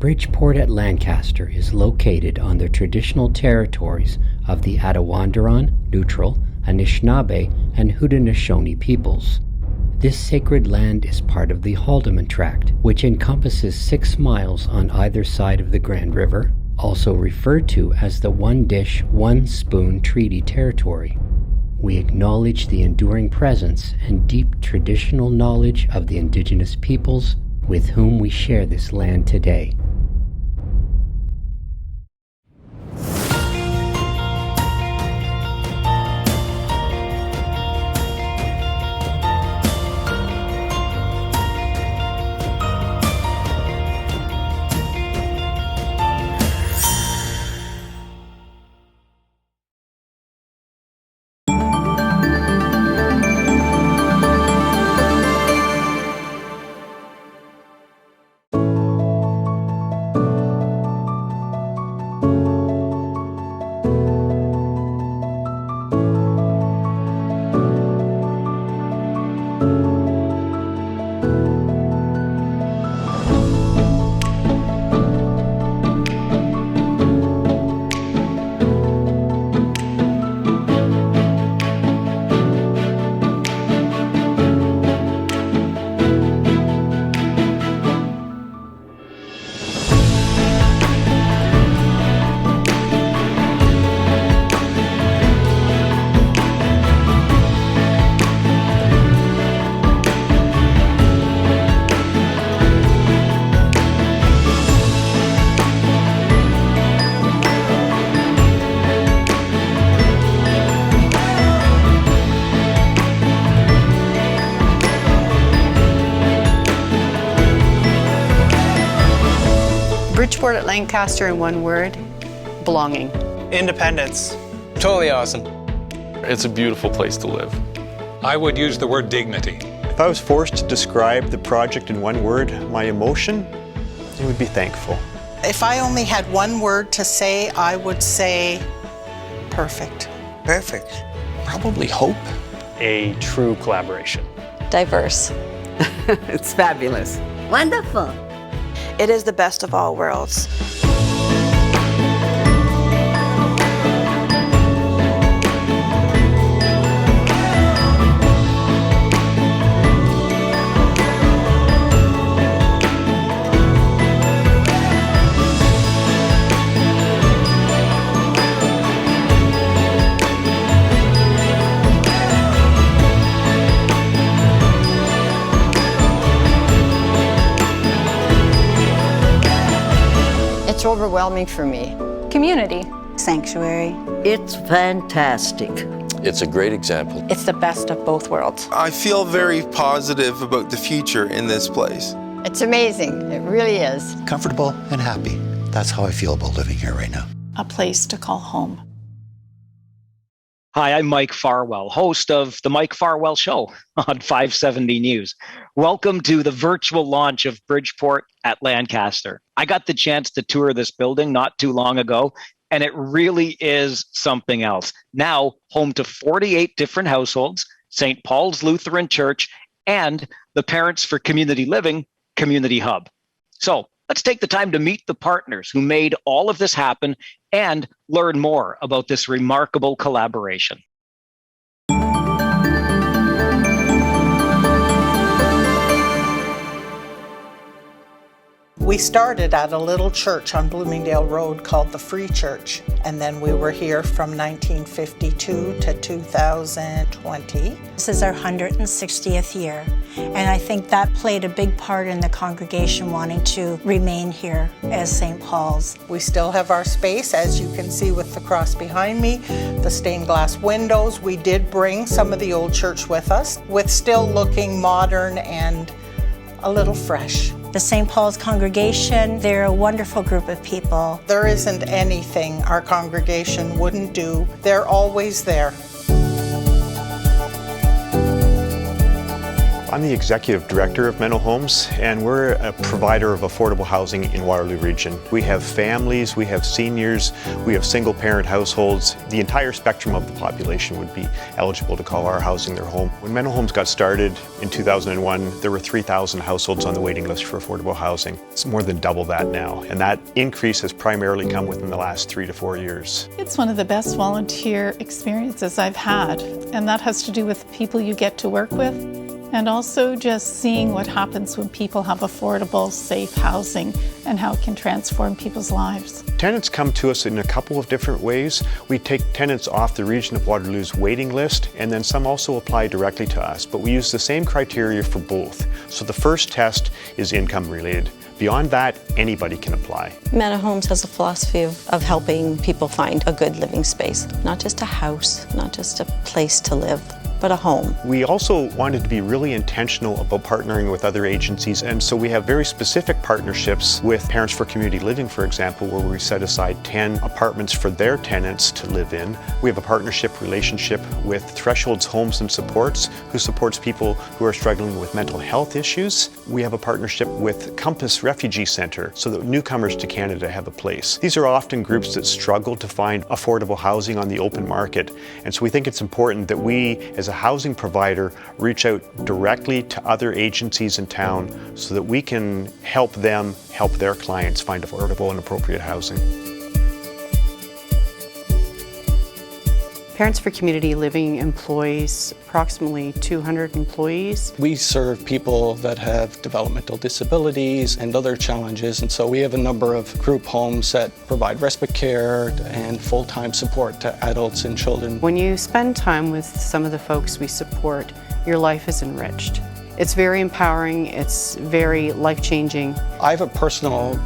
Bridgeport at Lancaster is located on the traditional territories of the Attawandaron, Neutral, Anishinaabe, and Haudenosaunee peoples. This sacred land is part of the Haldimand Tract, which encompasses 6 miles on either side of the Grand River, also referred to as the One Dish, One Spoon Treaty Territory. We acknowledge the enduring presence and deep traditional knowledge of the Indigenous peoples with whom we share this land today. Bridgeport at Lancaster in one word, belonging. Independence. Totally awesome. It's a beautiful place to live. I would use the word dignity. If I was forced to describe the project in one word, my emotion, it would be thankful. If I only had one word to say, I would say perfect. Perfect. Probably hope. A true collaboration. Diverse. It's fabulous. Wonderful. It is the best of all worlds. It's overwhelming for me. Community. Sanctuary. It's fantastic. It's a great example. It's the best of both worlds. I feel very positive about the future in this place. It's amazing. It really is. Comfortable and happy. That's how I feel about living here right now. A place to call home. Hi, I'm Mike Farwell, host of The Mike Farwell Show on 570 News. Welcome to the virtual launch of Bridgeport at Lancaster. I got the chance to tour this building not too long ago, and it really is something else. Now, home to 48 different households, St. Paul's Lutheran Church, and the Parents for Community Living Community Hub. So let's take the time to meet the partners who made all of this happen and learn more about this remarkable collaboration. We started at a little church on Bloomingdale Road called the Free Church, and then we were here from 1952 to 2020. This is our 160th year, and I think that played a big part in the congregation wanting to remain here as St. Paul's. We still have our space, as you can see with the cross behind me, the stained glass windows. We did bring some of the old church with us, with still looking modern and a little fresh. The St. Paul's congregation, they're a wonderful group of people. There isn't anything our congregation wouldn't do. They're always there. I'm the executive director of Menno Homes, and we're a provider of affordable housing in Waterloo Region. We have families, we have seniors, we have single-parent households. The entire spectrum of the population would be eligible to call our housing their home. When Menno Homes got started in 2001, there were 3,000 households on the waiting list for affordable housing. It's more than double that now, and that increase has primarily come within the last 3 to 4 years. It's one of the best volunteer experiences I've had, and that has to do with people you get to work with, and also just seeing what happens when people have affordable, safe housing and how it can transform people's lives. Tenants come to us in a couple of different ways. We take tenants off the Region of Waterloo's waiting list, and then some also apply directly to us, but we use the same criteria for both. So the first test is income related. Beyond that, anybody can apply. Menno Homes has a philosophy of helping people find a good living space, not just a house, not just a place to live, but a home. We also wanted to be really intentional about partnering with other agencies, and so we have very specific partnerships with Parents for Community Living, for example, where we set aside 10 apartments for their tenants to live in. We have a partnership relationship with Thresholds Homes and Supports, who supports people who are struggling with mental health issues. We have a partnership with Compass Refugee Centre, so that newcomers to Canada have a place. These are often groups that struggle to find affordable housing on the open market, and so we think it's important that we, as a housing provider, reach out directly to other agencies in town so that we can help them help their clients find affordable and appropriate housing. Parents for Community Living employs approximately 200 employees. We serve people that have developmental disabilities and other challenges, and so we have a number of group homes that provide respite care and full-time support to adults and children. When you spend time with some of the folks we support, your life is enriched. It's very empowering, it's very life-changing. I have a personal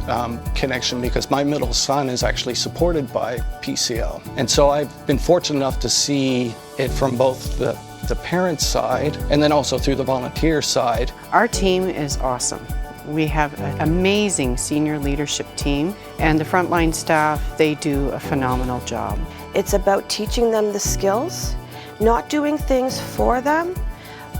connection because my middle son is actually supported by PCL. And so I've been fortunate enough to see it from both the parent side and then also through the volunteer side. Our team is awesome. We have an amazing senior leadership team, and the frontline staff, they do a phenomenal job. It's about teaching them the skills, not doing things for them,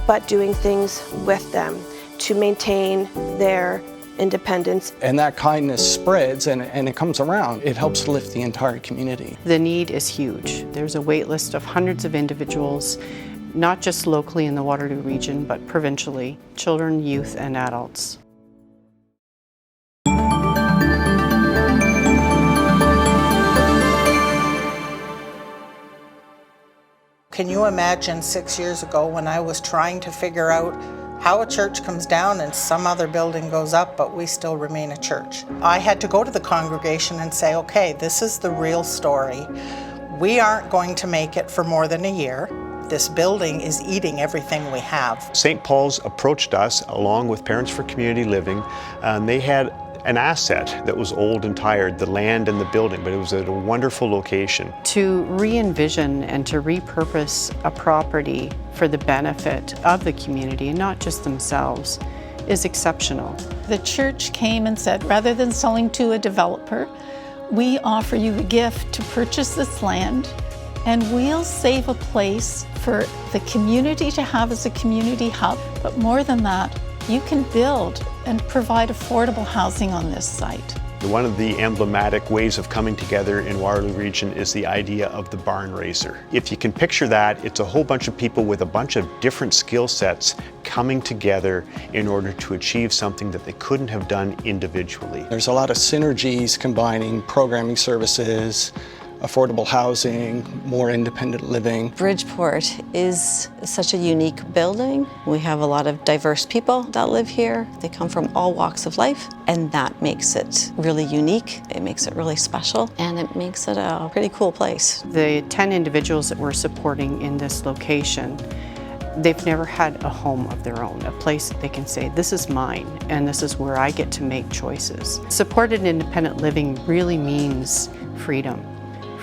but doing things with them to maintain their independence. And that kindness spreads and it comes around. It helps lift the entire community. The need is huge. There's a wait list of hundreds of individuals, not just locally in the Waterloo region, but provincially, children, youth, and adults. Can you imagine 6 years ago when I was trying to figure out how a church comes down and some other building goes up, but we still remain a church? I had to go to the congregation and say, okay, this is the real story. We aren't going to make it for more than a year. This building is eating everything we have. St. Paul's approached us along with Parents for Community Living. They had an asset that was old and tired, the land and the building, but it was at a wonderful location. To re-envision and to repurpose a property for the benefit of the community and not just themselves is exceptional. The church came and said, rather than selling to a developer, we offer you a gift to purchase this land, and we'll save a place for the community to have as a community hub. But more than that, you can build and provide affordable housing on this site. One of the emblematic ways of coming together in Waterloo Region is the idea of the barn raiser. If you can picture that, it's a whole bunch of people with a bunch of different skill sets coming together in order to achieve something that they couldn't have done individually. There's a lot of synergies combining programming services, affordable housing, more independent living. Bridgeport is such a unique building. We have a lot of diverse people that live here. They come from all walks of life, and that makes it really unique. It makes it really special, and it makes it a pretty cool place. The 10 individuals that we're supporting in this location, they've never had a home of their own, a place that they can say, this is mine, and this is where I get to make choices. Supported independent living really means freedom.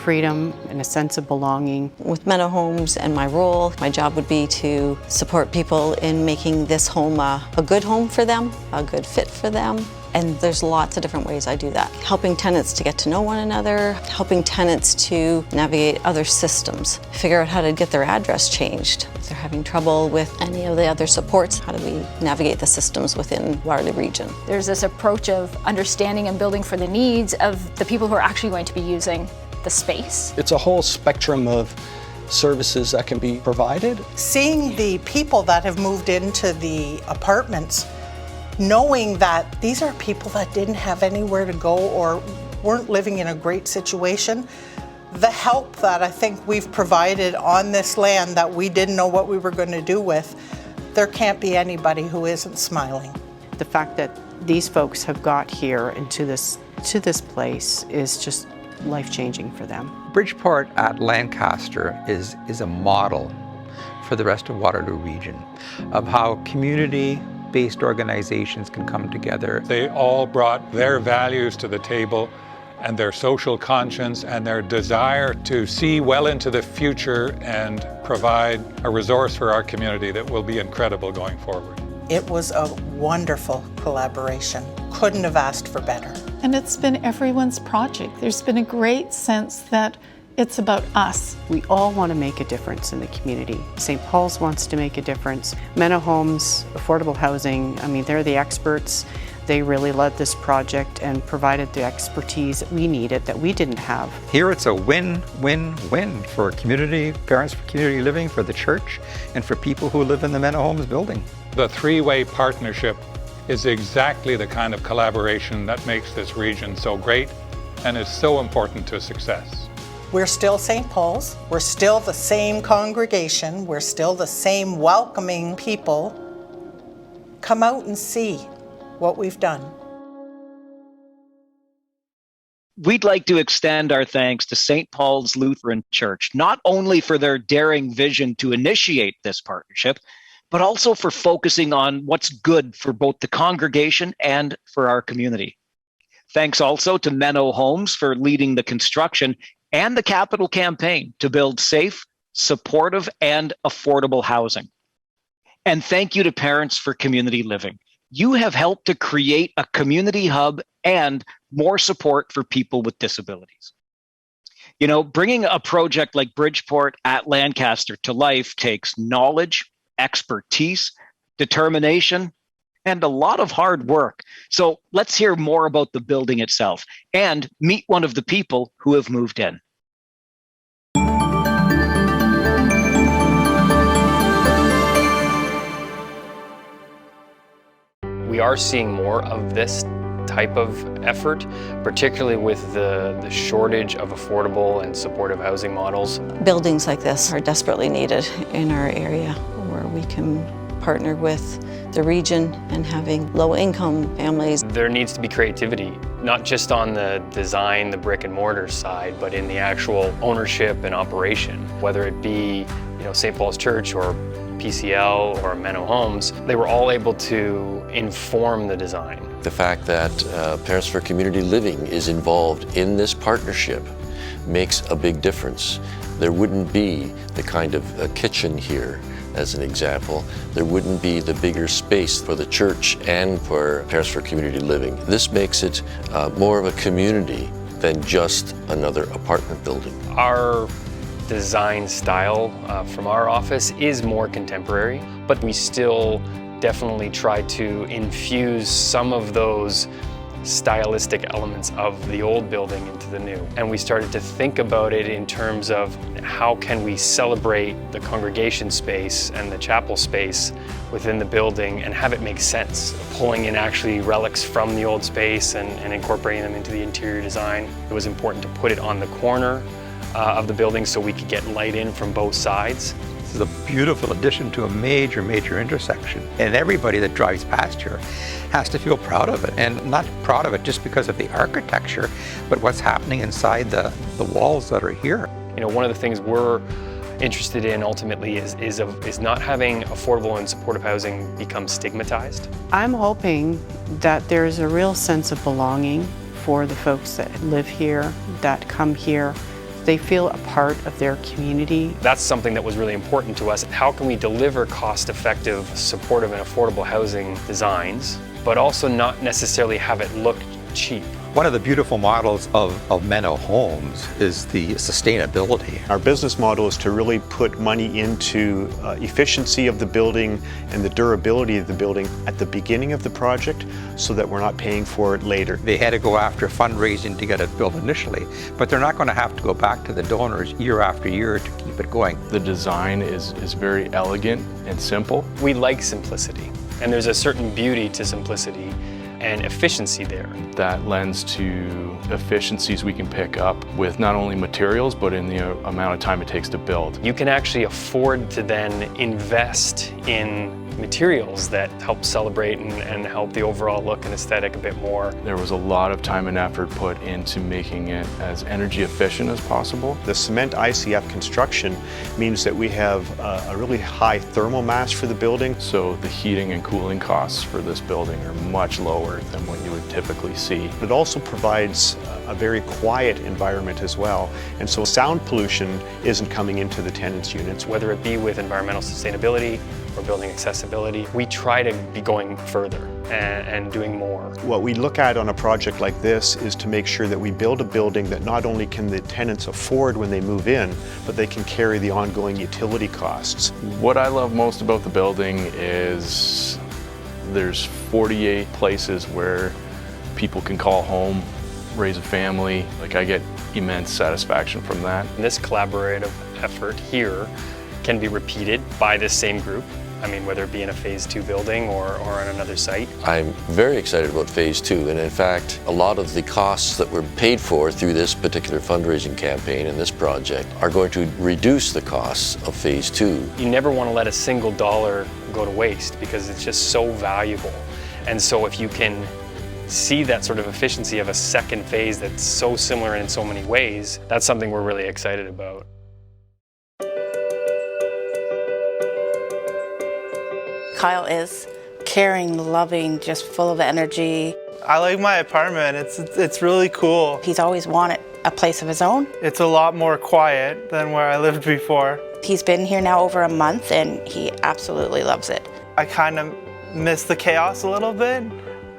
Freedom and a sense of belonging. With Menno Homes and my role, my job would be to support people in making this home a good home for them, a good fit for them, And there's lots of different ways I do that. Helping tenants to get to know one another, helping tenants to navigate other systems, figure out how to get their address changed. If they're having trouble with any of the other supports, how do we navigate the systems within Waterloo Region? There's this approach of understanding and building for the needs of the people who are actually going to be using the space. It's a whole spectrum of services that can be provided. Seeing the people that have moved into the apartments, knowing that these are people that didn't have anywhere to go or weren't living in a great situation, the help that I think we've provided on this land that we didn't know what we were going to do with, there can't be anybody who isn't smiling. The fact that these folks have got here and to this place is just life-changing for them. Bridgeport at Lancaster is a model for the rest of Waterloo Region of how community-based organizations can come together. They all brought their values to the table and their social conscience and their desire to see well into the future and provide a resource for our community that will be incredible going forward. It was a wonderful collaboration. Couldn't have asked for better. And it's been everyone's project. There's been a great sense that it's about us. We all want to make a difference in the community. St. Paul's wants to make a difference. Mena Homes, affordable housing, I mean, they're the experts. They really led this project and provided the expertise that we needed that we didn't have. Here it's a win-win-win for community, parents for community living, for the church, and for people who live in the Mena Homes building. The three-way partnership is exactly the kind of collaboration that makes this region so great and is so important to success. We're still St. Paul's, we're still the same congregation, we're still the same welcoming people. Come out and see what we've done. We'd like to extend our thanks to St. Paul's Lutheran Church, not only for their daring vision to initiate this partnership, but also for focusing on what's good for both the congregation and for our community. Thanks also to Mena Homes for leading the construction and the capital campaign to build safe, supportive, and affordable housing. And thank you to Parents for Community Living. You have helped to create a community hub and more support for people with disabilities. You know, bringing a project like Bridgeport at Lancaster to life takes knowledge, expertise, determination, and a lot of hard work. So let's hear more about the building itself and meet one of the people who have moved in. We are seeing more of this type of effort, particularly with the shortage of affordable and supportive housing models. Buildings like this are desperately needed in our area where we can partner with the region and having low-income families. There needs to be creativity, not just on the design, the brick and mortar side, but in the actual ownership and operation, whether it be St. Paul's Church or PCL or Mena Homes. They were all able to inform the design. The fact that Parents for Community Living is involved in this partnership makes a big difference. There wouldn't be the kind of a kitchen here, as an example. There wouldn't be the bigger space for the church and for Parents for Community Living. This makes it more of a community than just another apartment building. Our design style from our office is more contemporary, but we still definitely try to infuse some of those stylistic elements of the old building into the new. And we started to think about it in terms of how can we celebrate the congregation space and the chapel space within the building and have it make sense, pulling in actually relics from the old space and incorporating them into the interior design. It was important to put it on the corner of the building so we could get light in from both sides. This is a beautiful addition to a major intersection. And everybody that drives past here has to feel proud of it. And not proud of it just because of the architecture, but what's happening inside the walls that are here. One of the things we're interested in ultimately is not having affordable and supportive housing become stigmatized. I'm hoping that there's a real sense of belonging for the folks that live here, that come here. They feel a part of their community. That's something that was really important to us. How can we deliver cost-effective, supportive, and affordable housing designs but also not necessarily have it look cheap. One of the beautiful models of Menno Homes is the sustainability. Our business model is to really put money into efficiency of the building and the durability of the building at the beginning of the project so that we're not paying for it later. They had to go after fundraising to get it built initially, but they're not going to have to go back to the donors year after year to keep it going. The design is very elegant and simple. We like simplicity, and there's a certain beauty to simplicity and efficiency there. That lends to efficiencies we can pick up with not only materials, but in the amount of time it takes to build. You can actually afford to then invest in materials that help celebrate and help the overall look and aesthetic a bit more. There was a lot of time and effort put into making it as energy efficient as possible. The cement ICF construction means that we have a really high thermal mass for the building. So the heating and cooling costs for this building are much lower than what you would typically see. It also provides a very quiet environment as well, and so sound pollution isn't coming into the tenants' units. Whether it be with environmental sustainability or building accessibility, we try to be going further and doing more. What we look at on a project like this is to make sure that we build a building that not only can the tenants afford when they move in, but they can carry the ongoing utility costs. What I love most about the building is there's 48 places where people can call home, raise a family. Like, I get immense satisfaction from that. And this collaborative effort here can be repeated by this same group. I mean, whether it be in a Phase 2 building or on another site. I'm very excited about Phase 2, and in fact, a lot of the costs that were paid for through this particular fundraising campaign and this project are going to reduce the costs of Phase 2. You never want to let a single dollar go to waste because it's just so valuable. And so if you can see that sort of efficiency of a second phase that's so similar in so many ways, that's something we're really excited about. Kyle is caring, loving, just full of energy. I like my apartment. It's really cool. He's always wanted a place of his own. It's a lot more quiet than where I lived before. He's been here now over a month and he absolutely loves it. I kind of miss the chaos a little bit,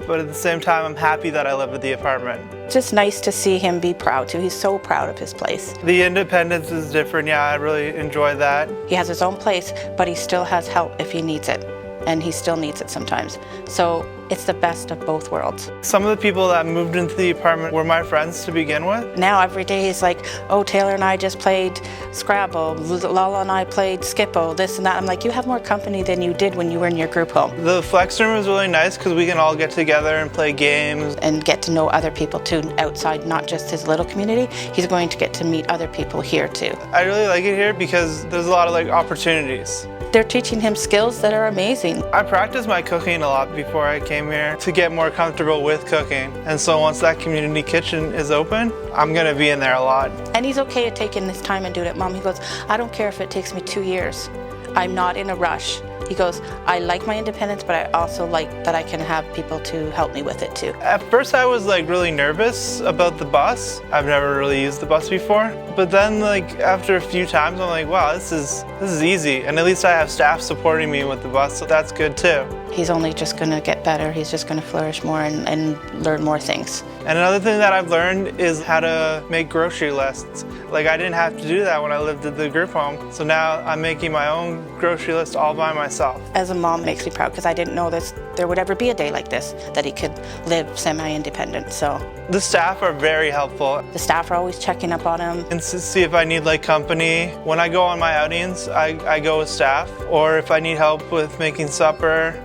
but at the same time I'm happy that I live at the apartment. Just nice to see him be proud too. He's so proud of his place. The independence is different. Yeah, I really enjoy that. He has his own place, but he still has help if he needs it. And he still needs it sometimes. So it's the best of both worlds. Some of the people that moved into the apartment were my friends to begin with. Now every day he's like, oh, Taylor and I just played Scrabble, Lala and I played Skippo, this and that. I'm like, you have more company than you did when you were in your group home. The flex room is really nice because we can all get together and play games. And get to know other people too, outside, not just his little community. He's going to get to meet other people here too. I really like it here because there's a lot of opportunities. They're teaching him skills that are amazing. I practiced my cooking a lot before I came here to get more comfortable with cooking. And so once that community kitchen is open, I'm gonna be in there a lot. And he's okay at taking this time and doing it. Mom, he goes, I don't care if it takes me 2 years. I'm not in a rush. He goes, I like my independence, but I also like that I can have people to help me with it too. At first I was really nervous about the bus. I've never really used the bus before. But then after a few times I'm like, wow, this is easy. And at least I have staff supporting me with the bus, so that's good too. He's only just gonna get better. He's just gonna flourish more and learn more things. And another thing that I've learned is how to make grocery lists. I didn't have to do that when I lived at the group home. So now I'm making my own grocery list all by myself. As a mom, it makes me proud because I didn't know there would ever be a day like this, that he could live semi-independent, so. The staff are very helpful. The staff are always checking up on him. And to see if I need company. When I go on my outings, I go with staff. Or if I need help with making supper,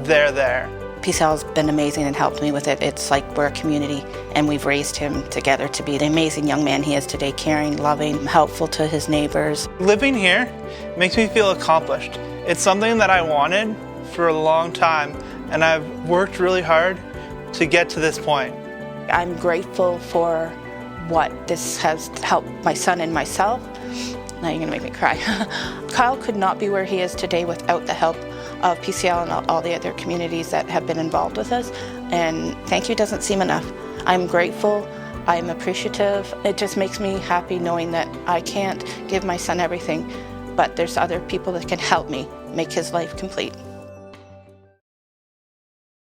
they're there. PCL's been amazing and helped me with it. It's like we're a community and we've raised him together to be the amazing young man he is today, caring, loving, helpful to his neighbors. Living here makes me feel accomplished. It's something that I wanted for a long time and I've worked really hard to get to this point. I'm grateful for what this has helped my son and myself. Now you're gonna make me cry. Kyle could not be where he is today without the help of PCL and all the other communities that have been involved with us. And thank you doesn't seem enough. I'm grateful, I'm appreciative. It just makes me happy knowing that I can't give my son everything, but there's other people that can help me make his life complete.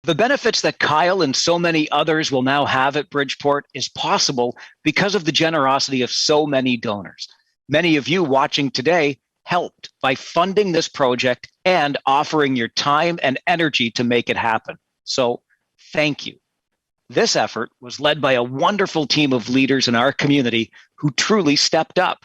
The benefits that Kyle and so many others will now have at Bridgeport is possible because of the generosity of so many donors. Many of you watching today helped by funding this project and offering your time and energy to make it happen. So thank you. This effort was led by a wonderful team of leaders in our community who truly stepped up.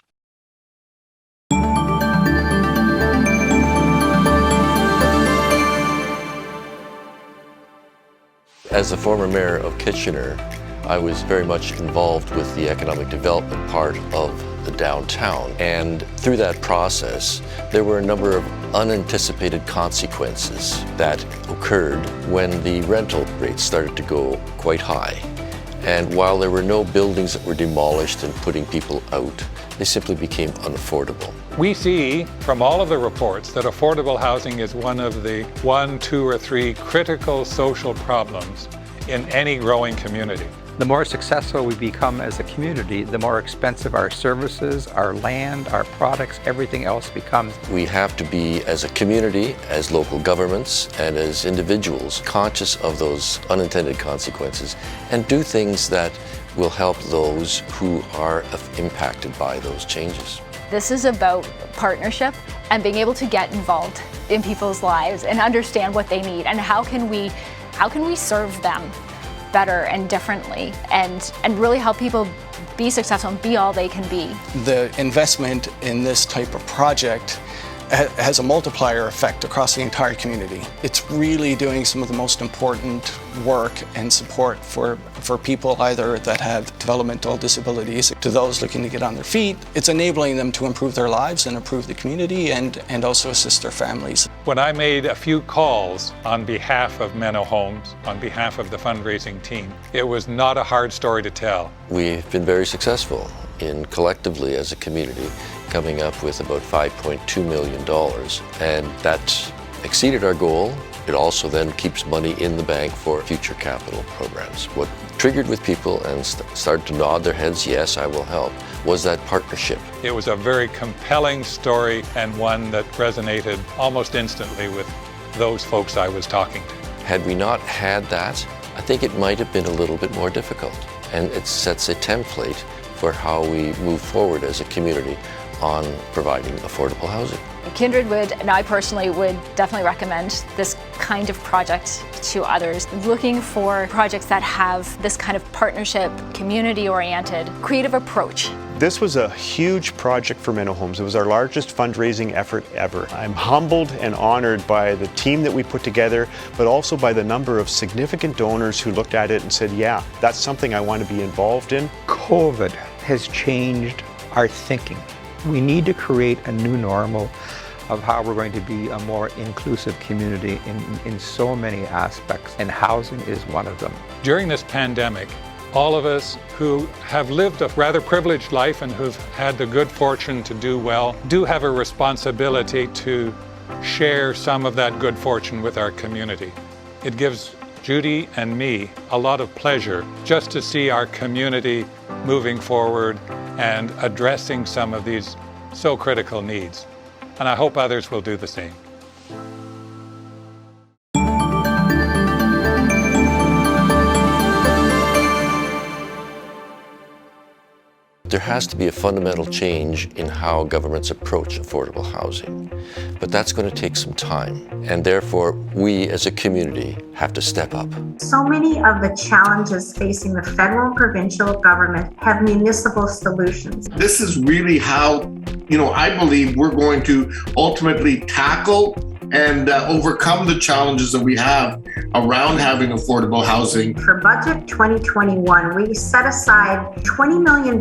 As a former mayor of Kitchener, I was very much involved with the economic development part of the downtown. And through that process, there were a number of unanticipated consequences that occurred when the rental rates started to go quite high. And while there were no buildings that were demolished and putting people out, they simply became unaffordable. We see from all of the reports that affordable housing is one of the 1, 2, or 3 critical social problems in any growing community. The more successful we become as a community, the more expensive our services, our land, our products, everything else becomes. We have to be, as a community, as local governments, and as individuals, conscious of those unintended consequences and do things that will help those who are impacted by those changes. This is about partnership and being able to get involved in people's lives and understand what they need and how can we serve them better and differently and really help people be successful and be all they can be. The investment in this type of project has a multiplier effect across the entire community. It's really doing some of the most important work and support for people either that have developmental disabilities to those looking to get on their feet. It's enabling them to improve their lives and improve the community and also assist their families. When I made a few calls on behalf of Menno Homes, on behalf of the fundraising team, it was not a hard story to tell. We've been very successful in collectively as a community coming up with about $5.2 million, and that exceeded our goal. It also then keeps money in the bank for future capital programs. What triggered with people and started to nod their heads, yes, I will help, was that partnership. It was a very compelling story and one that resonated almost instantly with those folks I was talking to. Had we not had that, I think it might have been a little bit more difficult. And it sets a template for how we move forward as a community on providing affordable housing. Kindred would, and I personally would definitely recommend this kind of project to others. Looking for projects that have this kind of partnership, community-oriented, creative approach. This was a huge project for Menno Homes. It was our largest fundraising effort ever. I'm humbled and honored by the team that we put together, but also by the number of significant donors who looked at it and said, yeah, that's something I want to be involved in. COVID has changed our thinking. We need to create a new normal of how we're going to be a more inclusive community in so many aspects, and housing is one of them. During this pandemic, all of us who have lived a rather privileged life and who've had the good fortune to do well do have a responsibility to share some of that good fortune with our community. It gives Judy and me a lot of pleasure just to see our community moving forward and addressing some of these so critical needs. And I hope others will do the same. There has to be a fundamental change in how governments approach affordable housing, but that's going to take some time, and therefore we as a community have to step up. So many of the challenges facing the federal and provincial government have municipal solutions. This is really how, I believe we're going to ultimately tackle and overcome the challenges that we have around having affordable housing. For Budget 2021, we set aside $20 million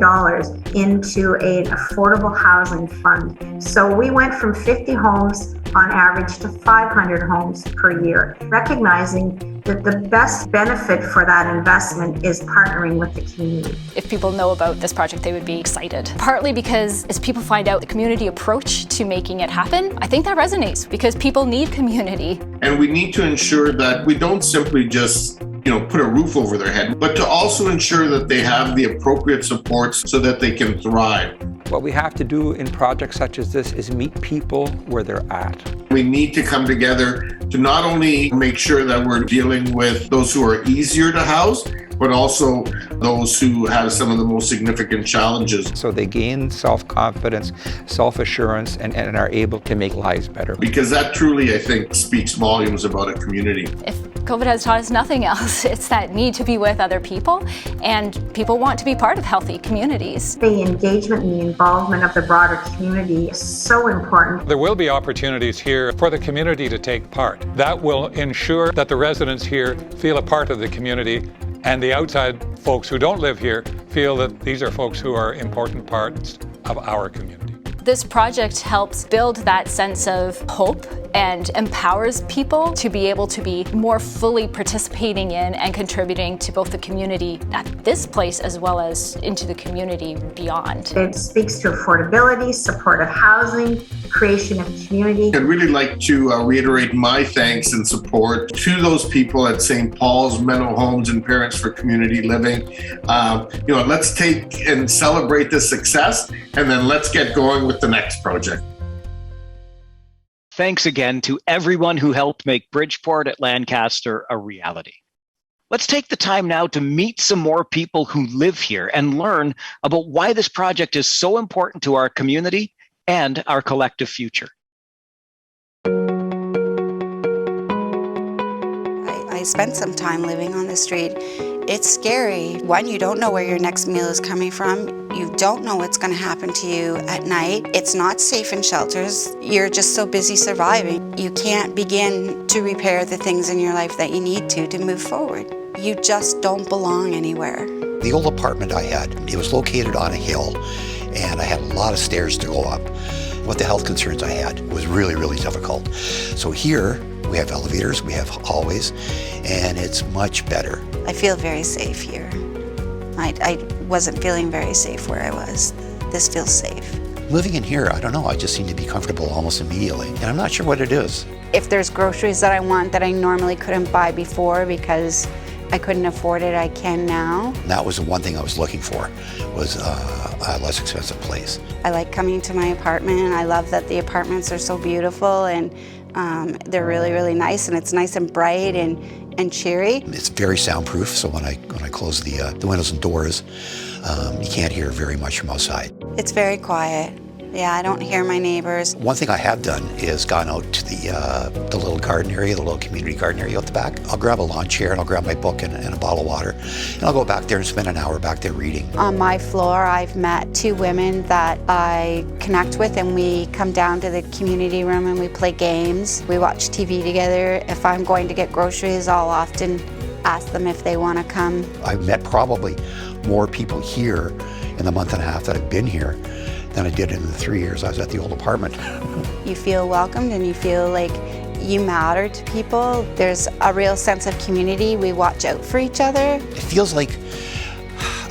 into an affordable housing fund. So we went from 50 homes on average to 500 homes per year, recognizing that the best benefit for that investment is partnering with the community. If people know about this project, they would be excited. Partly because as people find out the community approach to making it happen, I think that resonates because people need community. And we need to ensure that we don't simply just put a roof over their head, but to also ensure that they have the appropriate supports so that they can thrive. What we have to do in projects such as this is meet people where they're at. We need to come together to not only make sure that we're dealing with those who are easier to house, but also those who have some of the most significant challenges. So they gain self-confidence, self-assurance, and are able to make lives better. Because that truly, I think, speaks volumes about a community. If COVID has taught us nothing else, it's that need to be with other people, and people want to be part of healthy communities. The engagement and the involvement of the broader community is so important. There will be opportunities here for the community to take part. That will ensure that the residents here feel a part of the community, and the outside folks who don't live here feel that these are folks who are important parts of our community. This project helps build that sense of hope and empowers people to be able to be more fully participating in and contributing to both the community at this place as well as into the community beyond. It speaks to affordability, supportive housing, creation of community. I'd really like to reiterate my thanks and support to those people at St. Paul's Mental Homes and Parents for Community Living. Let's take and celebrate this success, and then let's get going with the next project. Thanks again to everyone who helped make Bridgeport at Lancaster a reality. Let's take the time now to meet some more people who live here and learn about why this project is so important to our community and our collective future. I spent some time living on the street. It's scary. One, you don't know where your next meal is coming from. You don't know what's going to happen to you at night. It's not safe in shelters. You're just so busy surviving. You can't begin to repair the things in your life that you need to move forward. You just don't belong anywhere. The old apartment I had, it was located on a hill, and I had a lot of stairs to go up. What the health concerns I had was really, really difficult. So here, we have elevators, we have hallways, and it's much better. I feel very safe here. I wasn't feeling very safe where I was. This feels safe. Living in here, I don't know, I just seem to be comfortable almost immediately, and I'm not sure what it is. If there's groceries that I want that I normally couldn't buy before because I couldn't afford it, I can now. And that was the one thing I was looking for, was a less expensive place. I like coming to my apartment. I love that the apartments are so beautiful, and they're really, really nice, and it's nice and bright and cheery. It's very soundproof, so when I close the windows and doors, you can't hear very much from outside. It's very quiet. Yeah, I don't hear my neighbors. One thing I have done is gone out to the little garden area, the little community garden area out the back. I'll grab a lawn chair and I'll grab my book and a bottle of water, and I'll go back there and spend an hour back there reading. On my floor, I've met two women that I connect with, and we come down to the community room and we play games. We watch TV together. If I'm going to get groceries, I'll often ask them if they want to come. I've met probably more people here in the month and a half that I've been here than I did in the 3 years I was at the old apartment. You feel welcomed and you feel like you matter to people. There's a real sense of community. We watch out for each other. It feels like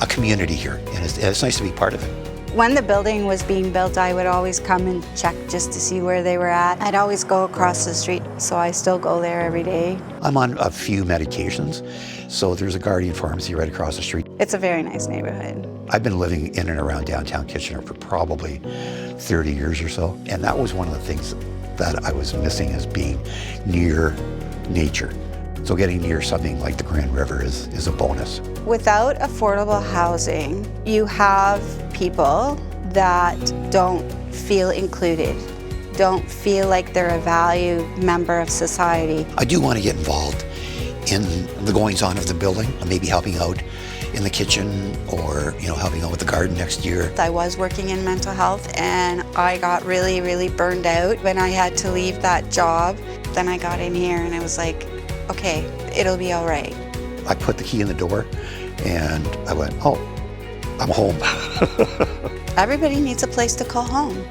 a community here, and it's nice to be part of it. When the building was being built, I would always come and check just to see where they were at. I'd always go across the street, so I still go there every day. I'm on a few medications, so there's a Guardian Pharmacy right across the street. It's a very nice neighborhood. I've been living in and around downtown Kitchener for probably 30 years or so, and that was one of the things that I was missing, as being near nature. So getting near something like the Grand River is a bonus. Without affordable housing, you have people that don't feel included, don't feel like they're a valued member of society. I do want to get involved in the goings-on of the building, maybe helping out in the kitchen, or helping out with the garden next year. I was working in mental health, and I got really, really burned out when I had to leave that job. Then I got in here and I was like, okay, it'll be all right. I put the key in the door and I went, oh, I'm home. Everybody needs a place to call home.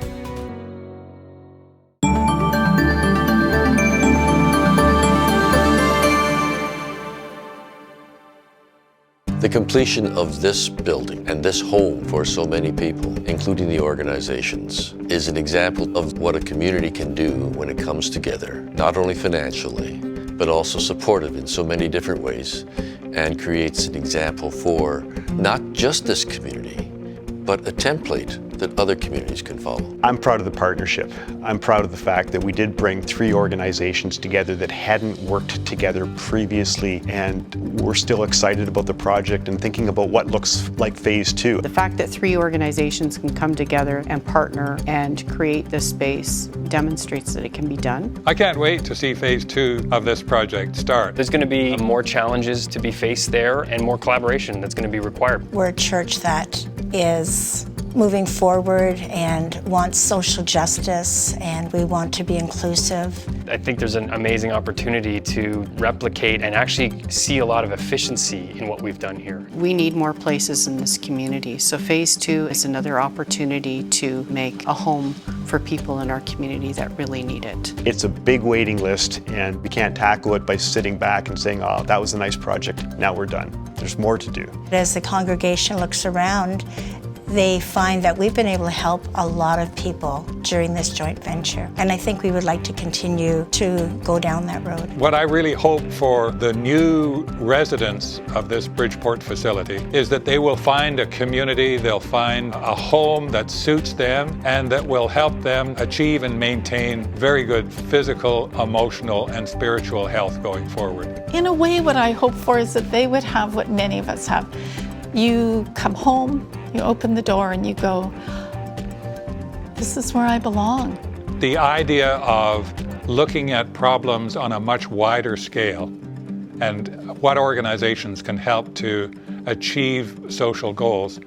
The completion of this building and this home for so many people, including the organizations, is an example of what a community can do when it comes together, not only financially, but also supportive in so many different ways, and creates an example for not just this community, but a template that other communities can follow. I'm proud of the partnership. I'm proud of the fact that we did bring 3 organizations together that hadn't worked together previously, and we're still excited about the project and thinking about what looks like phase 2. The fact that 3 organizations can come together and partner and create this space demonstrates that it can be done. I can't wait to see phase 2 of this project start. There's going to be more challenges to be faced there and more collaboration that's going to be required. We're a church that is moving forward and wants social justice, and we want to be inclusive. I think there's an amazing opportunity to replicate and actually see a lot of efficiency in what we've done here. We need more places in this community, so phase 2 is another opportunity to make a home for people in our community that really need it. It's a big waiting list, and we can't tackle it by sitting back and saying, oh, that was a nice project, now we're done. There's more to do. As the congregation looks around, they find that we've been able to help a lot of people during this joint venture. And I think we would like to continue to go down that road. What I really hope for the new residents of this Bridgeport facility is that they will find a community, they'll find a home that suits them and that will help them achieve and maintain very good physical, emotional, and spiritual health going forward. In a way, what I hope for is that they would have what many of us have. You come home, you open the door and you go, this is where I belong. The idea of looking at problems on a much wider scale and what organizations can help to achieve social goals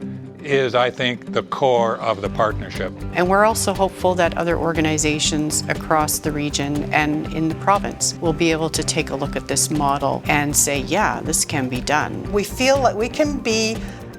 is, I think, the core of the partnership. And we're also hopeful that other organizations across the region and in the province will be able to take a look at this model and say, yeah, this can be done. We feel like we can be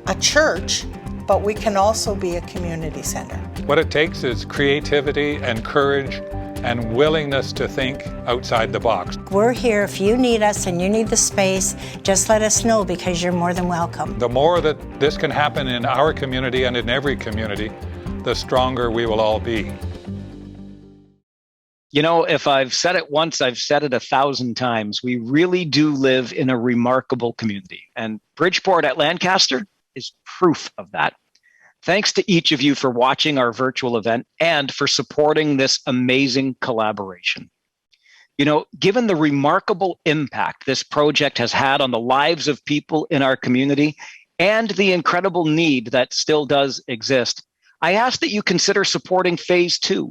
a church, but we can also be a community center. What it takes is creativity and courage and willingness to think outside the box. We're here. If you need us and you need the space, just let us know, because you're more than welcome. The more that this can happen in our community and in every community, the stronger we will all be. You know, if I've said it once, I've said it 1,000 times. We really do live in a remarkable community, and Bridgeport at Lancaster is proof of that. Thanks to each of you for watching our virtual event and for supporting this amazing collaboration. You know, given the remarkable impact this project has had on the lives of people in our community and the incredible need that still does exist, I ask that you consider supporting phase 2.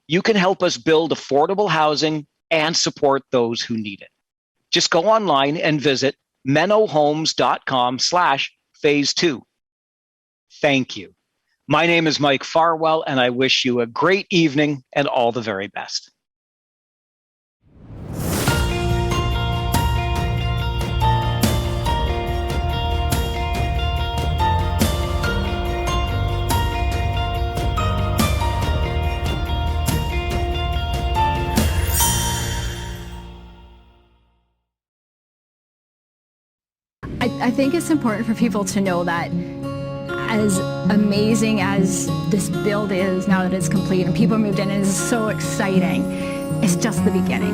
You can help us build affordable housing and support those who need it. Just go online and visit mennohomes.com/phase 2. Thank you. My name is Mike Farwell, and I wish you a great evening and all the very best. I think it's important for people to know that as amazing as this build is now that it's complete and people moved in, it is so exciting. It's just the beginning.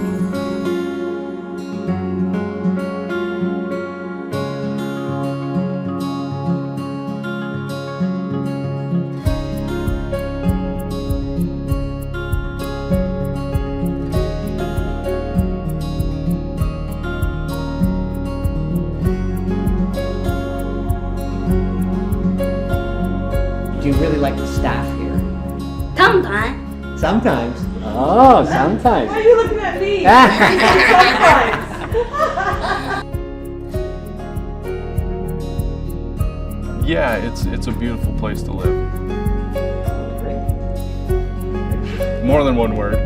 Do you really like the staff here? Sometimes. Sometimes. Oh, sometimes. Why are you looking at me? Yeah, it's a beautiful place to live. More than one word.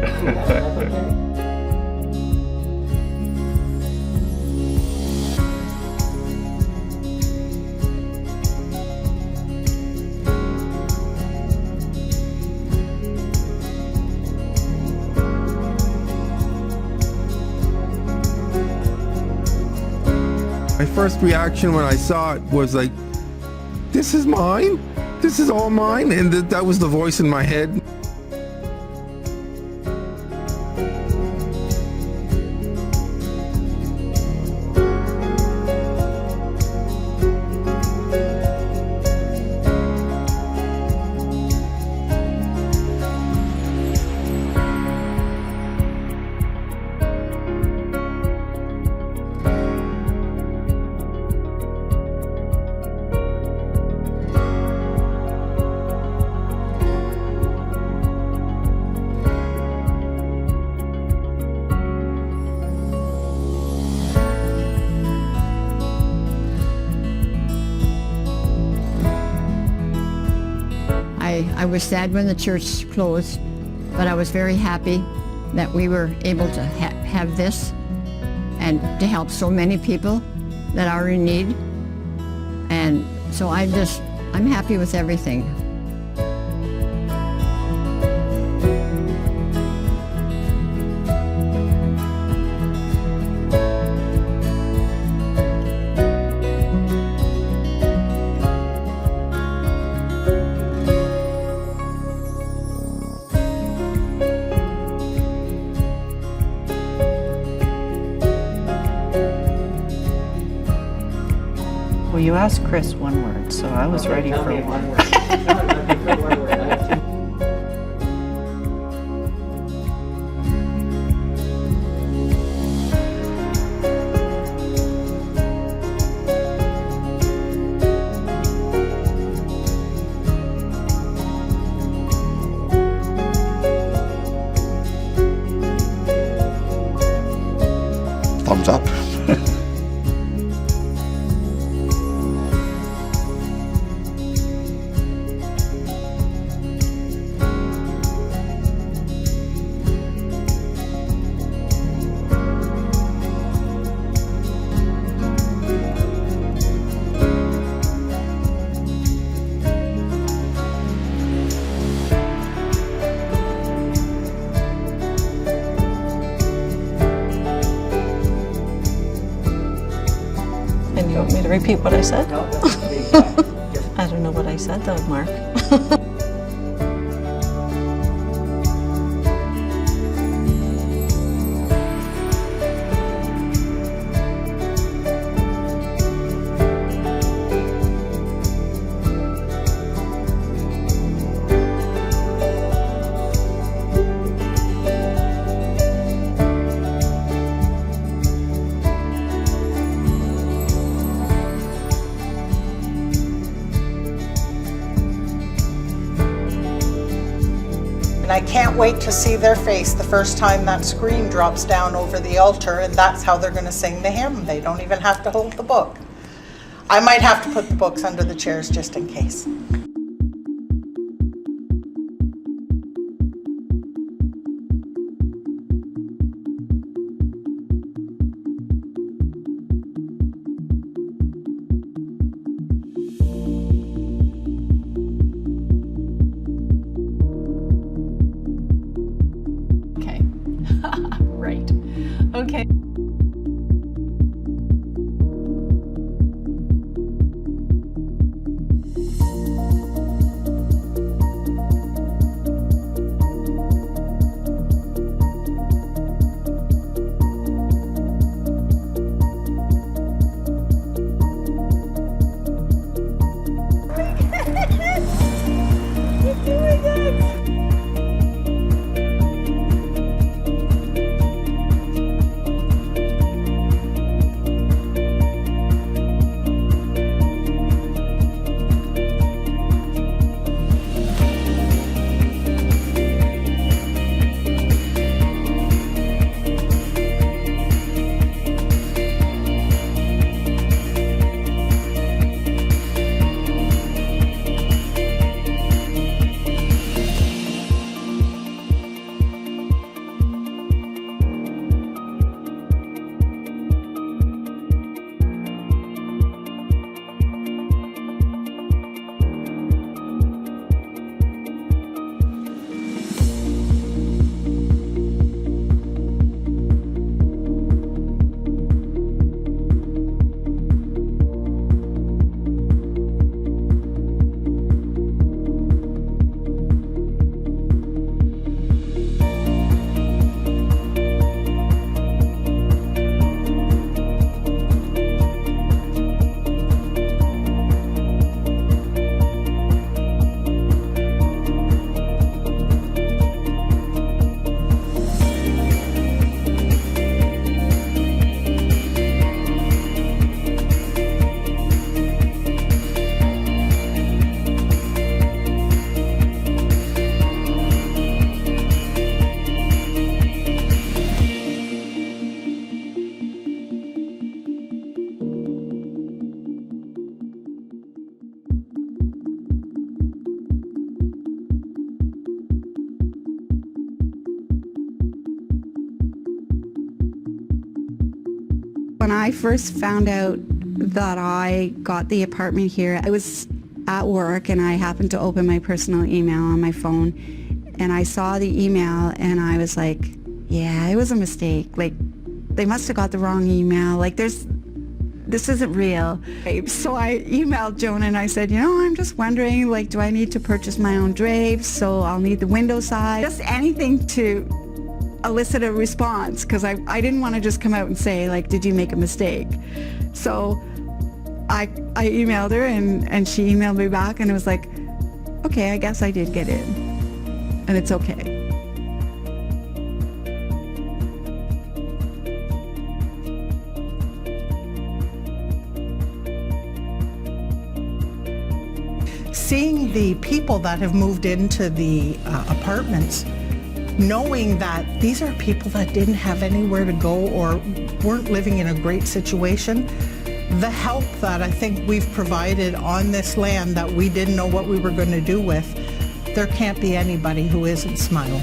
My first reaction when I saw it was like, this is mine? This is all mine? And that was the voice in my head. I was sad when the church closed, but I was very happy that we were able to have this and to help so many people that are in need. And so I'm happy with everything. Well, you asked Chris one word, so I was ready for one. Thumbs up. And you want me to repeat what I said? I don't know what I said though, Mark. And I can't wait to see their face the first time that screen drops down over the altar, and that's how they're going to sing the hymn. They don't even have to hold the book. I might have to put the books under the chairs just in case. Okay. Right. Okay. When I first found out that I got the apartment here, I was at work and I happened to open my personal email on my phone and I saw the email and I was like, yeah, it was a mistake. Like, they must have got the wrong email. Like, this isn't real. So I emailed Jonah and I said, I'm just wondering, like, do I need to purchase my own drapes? So I'll need the window side. Just anything to elicit a response, because I didn't want to just come out and say, like, did you make a mistake? So I emailed her and she emailed me back and it was like, okay, I guess I did get in and it's okay. Seeing the people that have moved into the apartments, knowing that these are people that didn't have anywhere to go or weren't living in a great situation, the help that I think we've provided on this land that we didn't know what we were going to do with, there can't be anybody who isn't smiling.